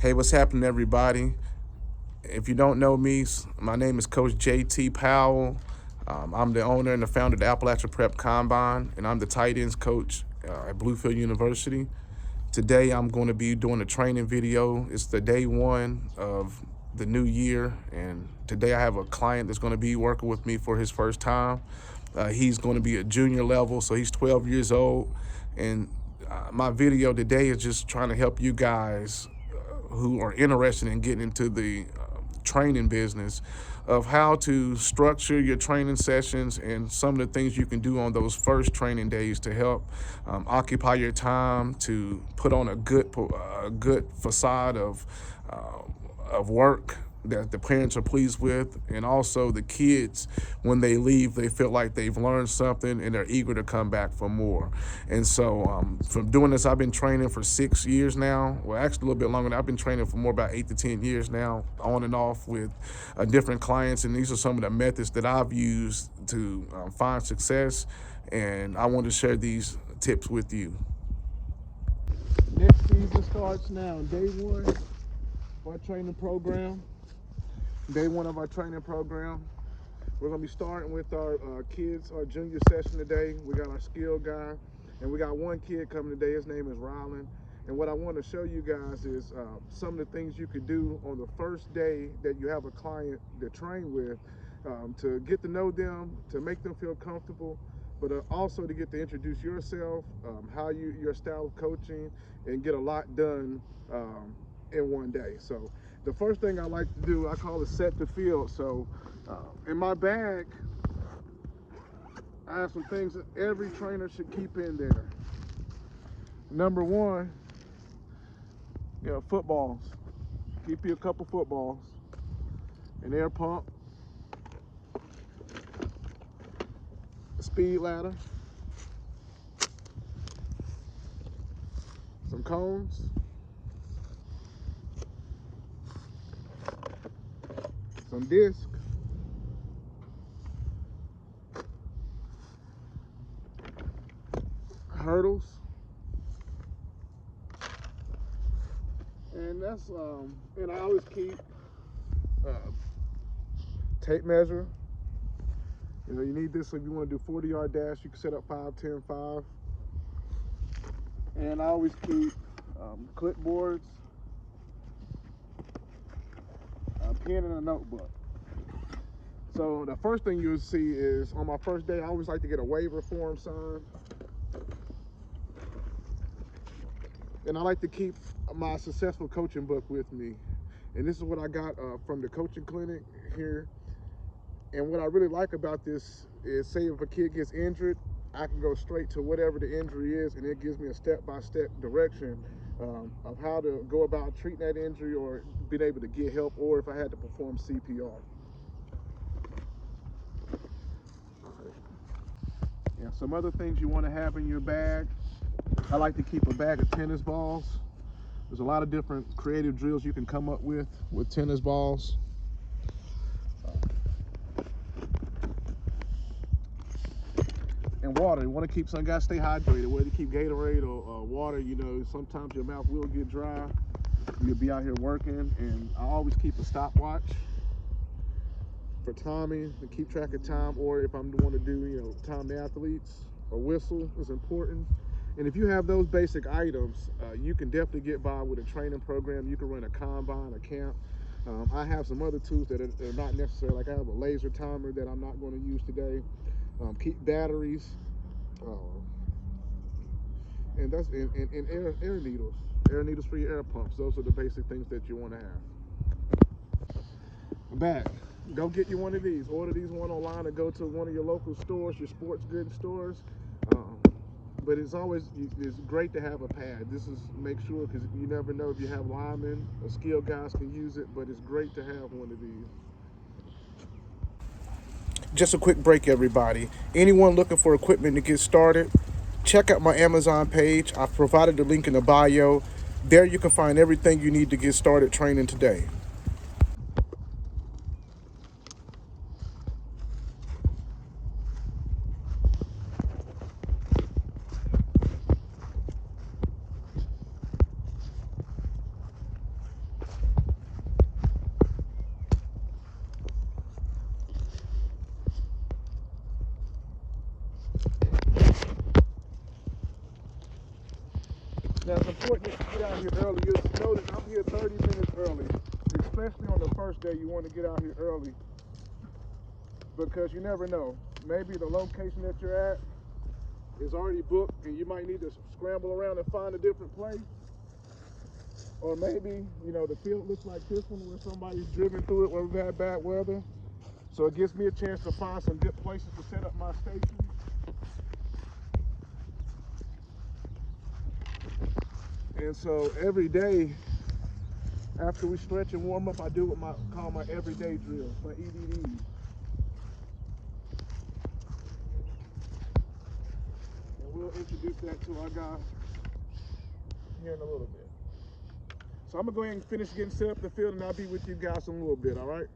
Hey, what's happening, everybody? If you don't know me, my name is Coach JT Powell. I'm the owner and the founder of the Appalachia Prep Combine, and I'm the tight ends coach at Bluefield University. Today, I'm going to be doing a training video. It's the day one of the new year, and today I have a client that's going to be working with me for his first time. He's going to be a junior level, so he's 12 years old, and my video today is just trying to help you guys who are interested in getting into the training business of how to structure your training sessions and some of the things you can do on those first training days to help occupy your time to put on a good facade of work that the parents are pleased with, and also the kids, when they leave, they feel like they've learned something and they're eager to come back for more. And so from doing this, I've been training for 6 years now. Well, actually a little bit longer. I've been training for more about 8 to 10 years now, on and off with different clients. And these are some of the methods that I've used to find success. And I want to share these tips with you. Next season starts now. Day one of our training program. Day one of our training program. We're going to be starting with our kids, our junior session today. We got our skill guy, and we got one kid coming today. His name is Rylan. And what I want to show you guys is some of the things you could do on the first day that you have a client to train with, to get to know them, to make them feel comfortable, but also to get to introduce yourself, your style of coaching, and get a lot done in one day. So the first thing I like to do, I call it set the field. So in my bag, I have some things that every trainer should keep in there. Number one, footballs. Keep you a couple footballs, an air pump, a speed ladder, some cones, some discs, hurdles, and and I always keep tape measure. You need this if you want to do 40-yard dash. You can set up 5, 10, 5. And I always keep clipboards, a pen, and a notebook. So the first thing you'll see is, on my first day, I always like to get a waiver form signed. And I like to keep my successful coaching book with me. And this is what I got from the coaching clinic here. And what I really like about this is, say if a kid gets injured, I can go straight to whatever the injury is, and it gives me a step-by-step direction of how to go about treating that injury, or being able to get help, or if I had to perform CPR. Yeah, some other things you want to have in your bag. I like to keep a bag of tennis balls. There's a lot of different creative drills you can come up with tennis balls. And water. You want to keep, some guys stay hydrated, whether you keep Gatorade or water. Sometimes your mouth will get dry. You'll be out here working, and I always keep a stopwatch for timing, to keep track of time, or if I'm want to do, time the athletes. A whistle is important. And if you have those basic items, you can definitely get by with a training program. You can run a combine, a camp. I have some other tools that are not necessary. Like I have a laser timer that I'm not going to use today. Keep batteries, and that's and air needles for your air pumps. Those are the basic things that you want to have. Bag. Go get you one of these. Order these one online, or go to one of your local stores, your sports goods stores. But it's great to have a pad. This is, make sure, because you never know if you have linemen or skilled guys can use it, but it's great to have one of these. Just a quick break, everybody. Anyone looking for equipment to get started, check out my Amazon page. I've provided the link in the bio. There you can find everything you need to get started training today. Now, it's important that you get out here early. You'll notice I'm here 30 minutes early. Especially on the first day, you want to get out here early because you never know. Maybe the location that you're at is already booked and you might need to scramble around and find a different place. Or maybe, the field looks like this one where somebody's driven through it where we've had bad weather. So it gives me a chance to find some good places to set up my station. And so every day, after we stretch and warm up, I do what I call my everyday drills, my EDDs. And we'll introduce that to our guy here in a little bit. So I'm gonna go ahead and finish getting set up the field and I'll be with you guys in a little bit, all right?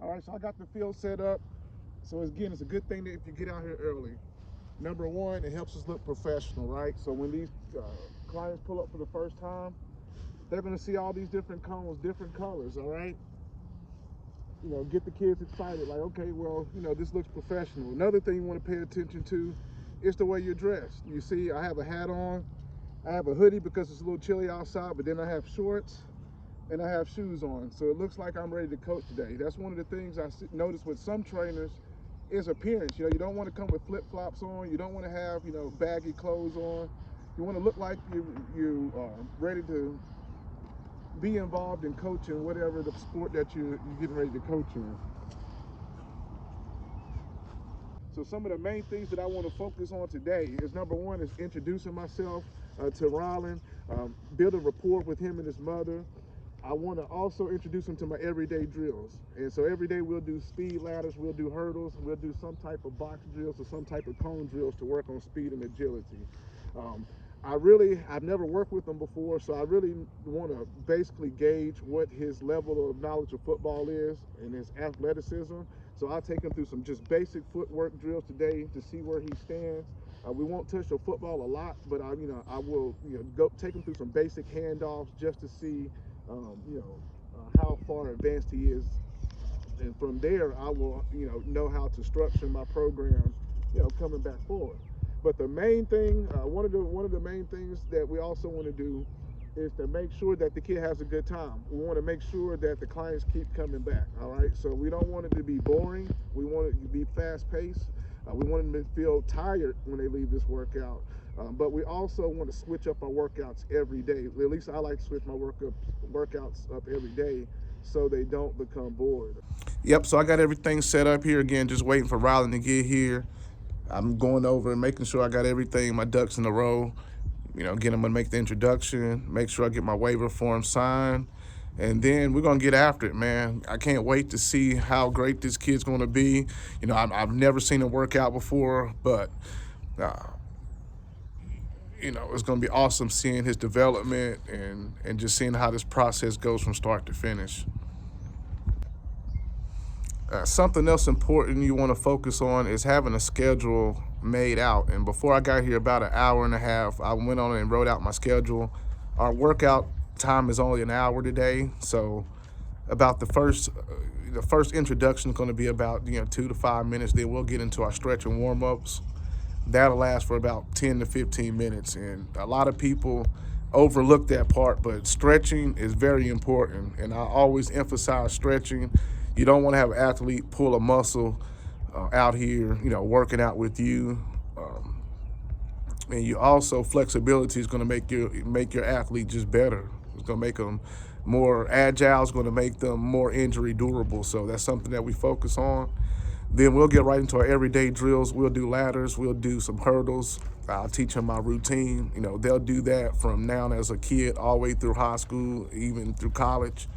All right, so I got the field set up. So again, it's a good thing that if you get out here early. Number one, it helps us look professional, right? So when these clients pull up for the first time, they're gonna see all these different cones, different colors, all right? Get the kids excited, like, okay, well, this looks professional. Another thing you wanna pay attention to is the way you're dressed. You see, I have a hat on, I have a hoodie because it's a little chilly outside, but then I have shorts and I have shoes on. So it looks like I'm ready to coach today. That's one of the things I notice with some trainers is appearance. You don't want to come with flip-flops on. You don't want to have, baggy clothes on. You want to look like you are ready to be involved in coaching whatever the sport that you're getting ready to coach in. So some of the main things that I want to focus on today is number one is introducing myself to Rylan, build a rapport with him and his mother. I want to also introduce him to my everyday drills. And so every day we'll do speed ladders, we'll do hurdles, we'll do some type of box drills or some type of cone drills to work on speed and agility. I've never worked with him before, so I really want to basically gauge what his level of knowledge of football is and his athleticism. So I'll take him through some just basic footwork drills today to see where he stands. We won't touch the football a lot, but I will go take him through some basic handoffs just to see how far advanced he is, and from there I will know how to structure my program coming back forward. But the main thing, one of the main things that we also want to do is to make sure that the kid has a good time. We want to make sure that the clients keep coming back, all right? So we don't want it to be boring. We want it to be fast-paced. We want them to feel tired when they leave this workout. But we also want to switch up our workouts every day. At least I like to switch my workouts up every day so they don't become bored. Yep, so I got everything set up here. Again, just waiting for Rylan to get here. I'm going over and making sure I got everything, my ducks in a row. Again, I'm gonna make the introduction, make sure I get my waiver form signed, and then we're gonna get after it, man. I can't wait to see how great this kid's gonna be. I've never seen him work out before, but it's gonna be awesome seeing his development and just seeing how this process goes from start to finish. Something else important you want to focus on is having a schedule made out. And before I got here about an hour and a half, I went on and wrote out my schedule. Our workout time is only an hour today, so about the first introduction is going to be about 2 to 5 minutes. Then we'll get into our stretch and warm ups. That'll last for about 10 to 15 minutes, and a lot of people overlook that part, but stretching is very important, and I always emphasize stretching. You don't want to have an athlete pull a muscle out here, working out with you. And you also, flexibility is going to make your athlete just better. It's going to make them more agile. It's going to make them more injury durable. So that's something that we focus on. Then we'll get right into our everyday drills. We'll do ladders. We'll do some hurdles. I'll teach them my routine. They'll do that from now as a kid all the way through high school, even through college.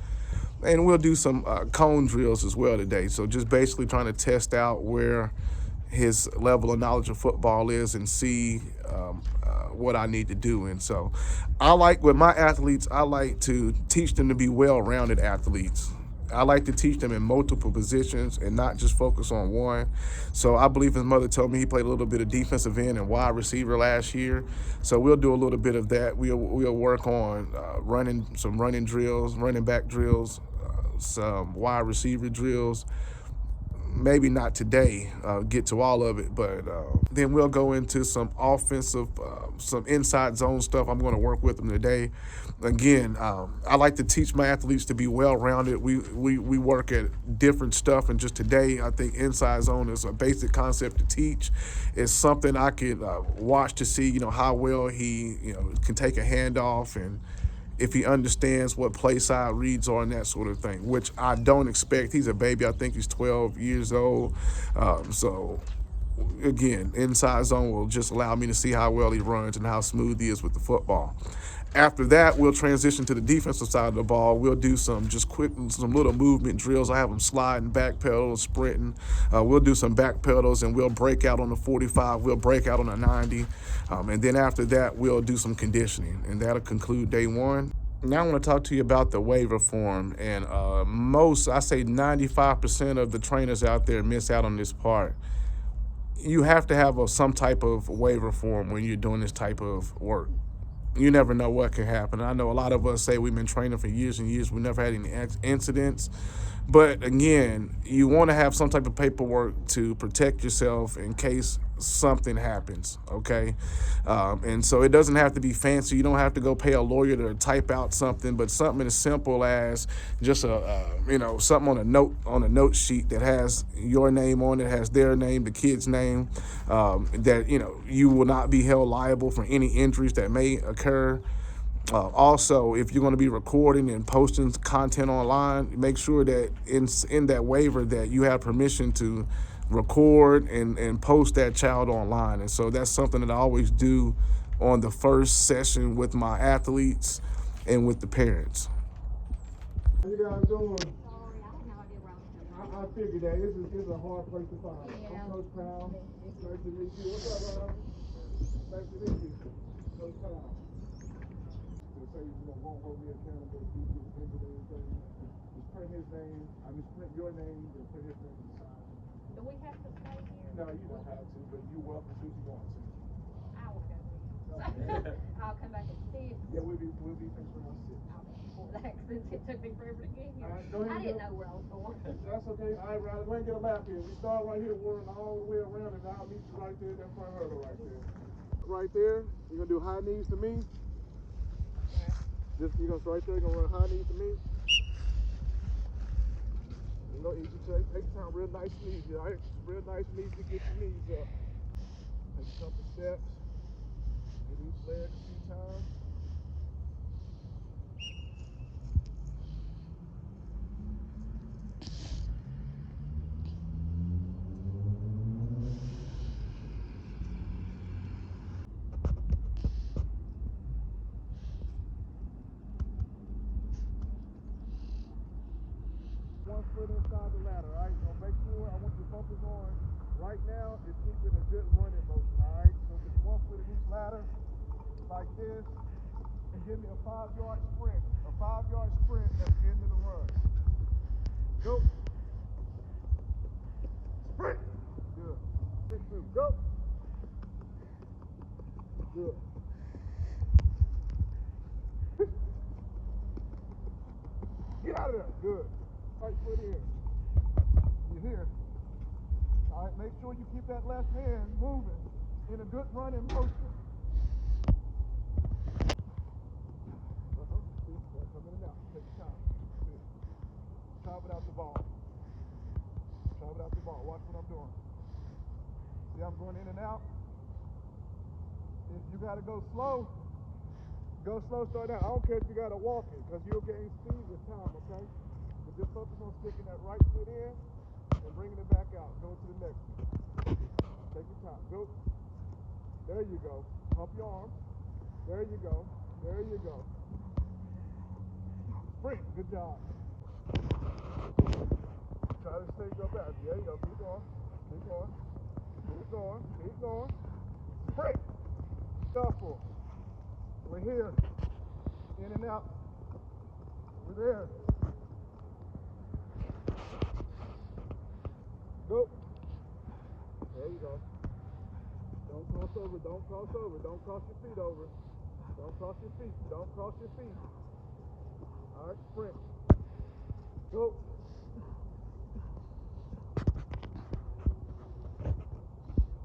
And we'll do some cone drills as well today. So just basically trying to test out where his level of knowledge of football is and see what I need to do. And so with my athletes, I like to teach them to be well-rounded athletes. I like to teach them in multiple positions and not just focus on one. So I believe his mother told me he played a little bit of defensive end and wide receiver last year. So we'll do a little bit of that. We'll work on running drills, running back drills, some wide receiver drills. Maybe not today, get to all of it, but then we'll go into some offensive, some inside zone stuff. I'm going to work with them today. Again, I like to teach my athletes to be well-rounded. We work at different stuff, and just today, I think inside zone is a basic concept to teach. It's something I could watch to see, how well he, can take a handoff and if he understands what play side reads are and that sort of thing, which I don't expect. He's a baby. I think he's 12 years old. So, again, inside zone will just allow me to see how well he runs and how smooth he is with the football. After that, we'll transition to the defensive side of the ball. We'll do some little movement drills. I have them sliding, back pedals, sprinting. We'll do some back pedals, and we'll break out on the 45. We'll break out on the 90. And then after that, we'll do some conditioning, and that'll conclude day one. Now I want to talk to you about the waiver form. And I say 95% of the trainers out there miss out on this part. You have to have some type of waiver form when you're doing this type of work. You never know what can happen. I know a lot of us say we've been training for years and years. We never had any incidents. But again, you want to have some type of paperwork to protect yourself in case something happens, okay? And so it doesn't have to be fancy. You don't have to go pay a lawyer to type out something, but something as simple as just something on a note sheet that has your name on it, has their name, the kid's name, that you will not be held liable for any injuries that may occur. Also, if you're going to be recording and posting content online, make sure that in that waiver that you have permission to record and post that child online. And so that's something that I always do on the first session with my athletes and with the parents. How you guys doing? I figured that this is a hard place to find. Yeah. I'm Coach Powell. Nice to meet you. What's up, Rob? Nice to meet you. Coach Powell. Say won't hold me accountable if you get injured or anything. Just print his name. Print your name and put his name inside. Do we have to stay here? No, you don't have to, but you're welcome to if you want to. I will go with you. I'll come back at 6. Yeah, we'll be finished around 6. I'll that since it took me forever to get here. Go ahead I didn't know where I was going. That's okay. All right, Riley, go ahead and get a lap here. We start right here, whirling all the way around, and I'll meet you right there, that front hurdle right there. Right there, you're going to do high knees to me. You're going to right there, you're going to run high knees to me. You know, easy take time, real nice and easy, all right? Real nice and easy to get your knees up. Take a couple steps. Hit each leg a few times. One foot inside the ladder, all right? So make sure I want you to focus on right now is keeping a good running motion, all right? So just 1 foot in each ladder, like this, and give me a 5-yard sprint. A 5-yard sprint at the end of the run. Go. Sprint. Good. Sprint through. Go. Good. Get out of there. Good. Right foot in. You're here. All right, make sure you keep that left hand moving in a good running motion. Come in and out. Take your time. Travel out the ball. Travel out the ball. Watch what I'm doing. See, I'm going in and out. If you got to go slow, start out. I don't care if you got to walk it, because you'll gain speed with time, okay? But just focus on sticking that right foot in and bringing it back out. Go to the next one. Take your time. Go. There you go. Pump your arms. There you go. There you go. Sprint. Good job. Try to stay go back. There you go. Keep going. Keep going. Keep going. Keep going. Sprint. Shuffle. We're here. In and out. We're there. Go. There you go. Don't cross over, don't cross over, don't cross your feet over. Don't cross your feet, don't cross your feet. All right, sprint. Go. All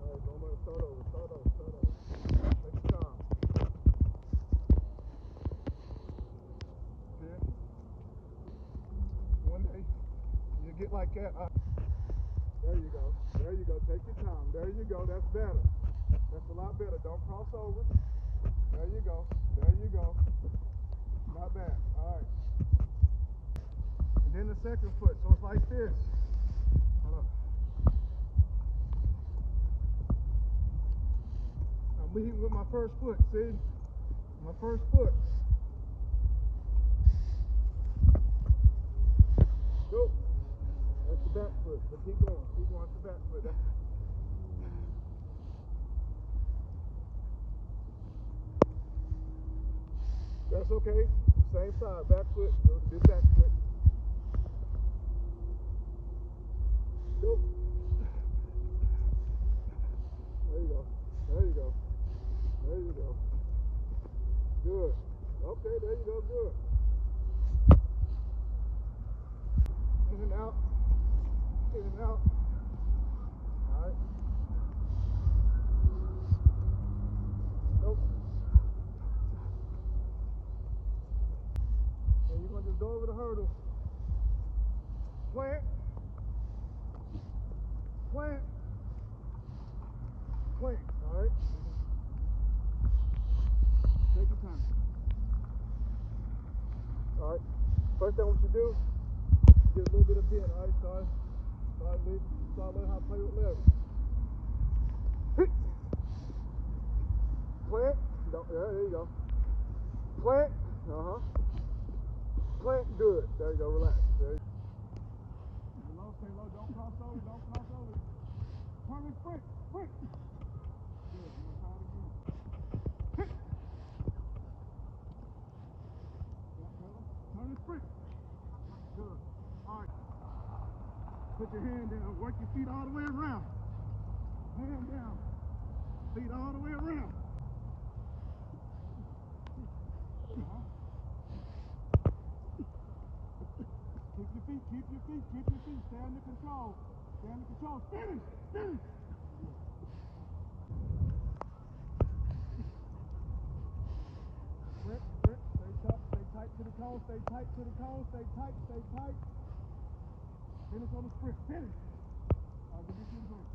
right, go back, start over. Take your time. 10. One day, you get like that. There you go. There you go. Take your time. There you go. That's better. That's a lot better. Don't cross over. There you go. There you go. Not bad. All right. And then the second foot. So it's like this. Hold up. I'm leading with my first foot. See? My first foot. Go. That's the back foot. But keep going. Keep going. That's the back foot. That's okay. Same side. Back foot. Go to this back foot. Go. There you go. There you go. There you go. Good. Okay, there you go. Good. In and out. In and out. All right. Nope. And you're going to just go over the hurdle. Plant. Plant. Plant. All right. Take your time. All right. First thing what you do, get a little bit of bend. All right, start learning how to play with leverage. Hit. Plant. There you go. Plant. Plant. Good. There you go. Relax. There you go. Stay low. Don't cross over. Don't cross over. Turn and sprint. Sprint. Good. I'm gonna try it again. Hit. Turn and sprint. Good. All right. Put your hand down. Work your feet all the way around. Hand down. Feet all the way around. Keep your feet. Keep your feet. Keep your feet. Stay under control. Stay under control. Finish. Finish. Grip. Grip. Stay tough. Stay tight to the cone. Stay tight to the cone. Stay tight. Stay tight. Finish on the sprint. Finish. I'll give you 2 points.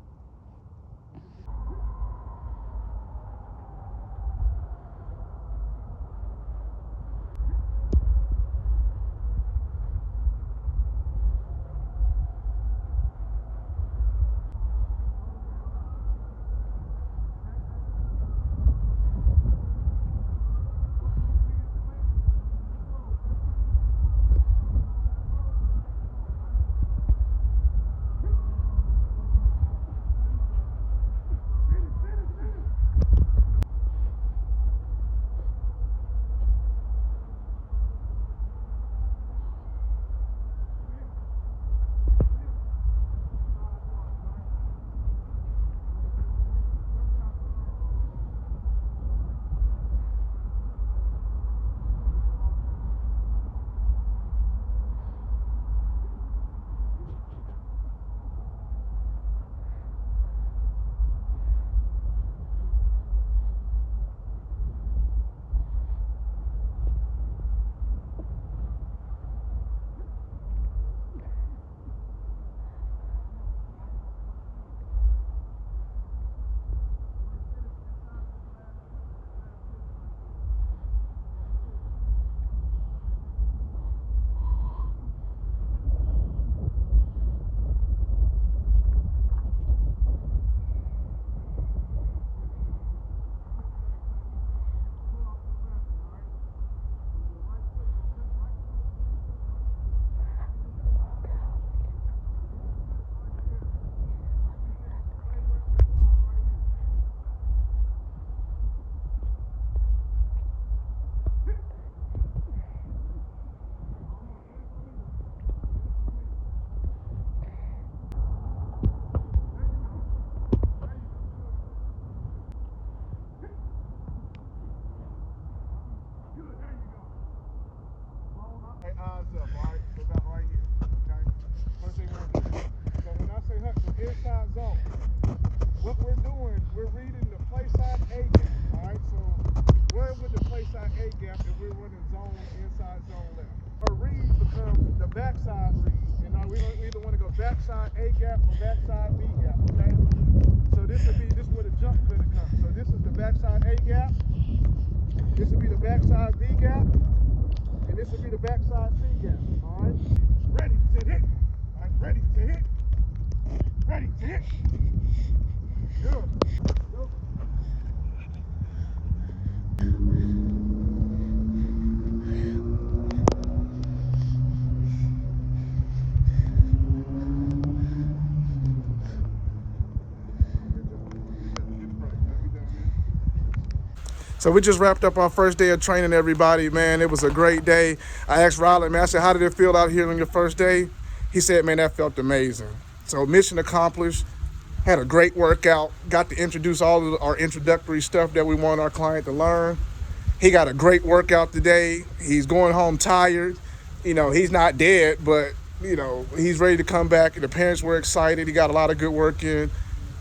backside read. And we either want to go backside A gap or backside B gap, okay? So this is where the jump's gonna come. So this is the backside A gap. This would be the backside B gap. And this would be the backside C gap, all right? Ready, set, hit. All right, ready, set, hit. Ready, set, hit. Good. Go. So we just wrapped up our first day of training, everybody, man. It was a great day. I asked Riley, man, I said, how did it feel out here on your first day? He said, man, that felt amazing. So mission accomplished, had a great workout, got to introduce all of our introductory stuff that we want our client to learn. He got a great workout today. He's going home tired. You know, he's not dead, but, you know, he's ready to come back. The parents were excited. He got a lot of good work in.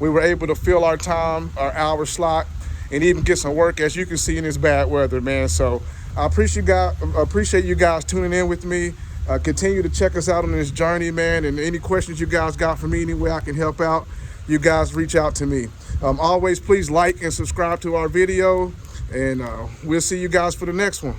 We were able to fill our time, our hour slot, and even get some work, as you can see in this bad weather, man. So I appreciate you guys tuning in with me. Continue to check us out on this journey, man. And any questions you guys got for me, any way I can help out, you guys reach out to me. Always please like and subscribe to our video, and we'll see you guys for the next one.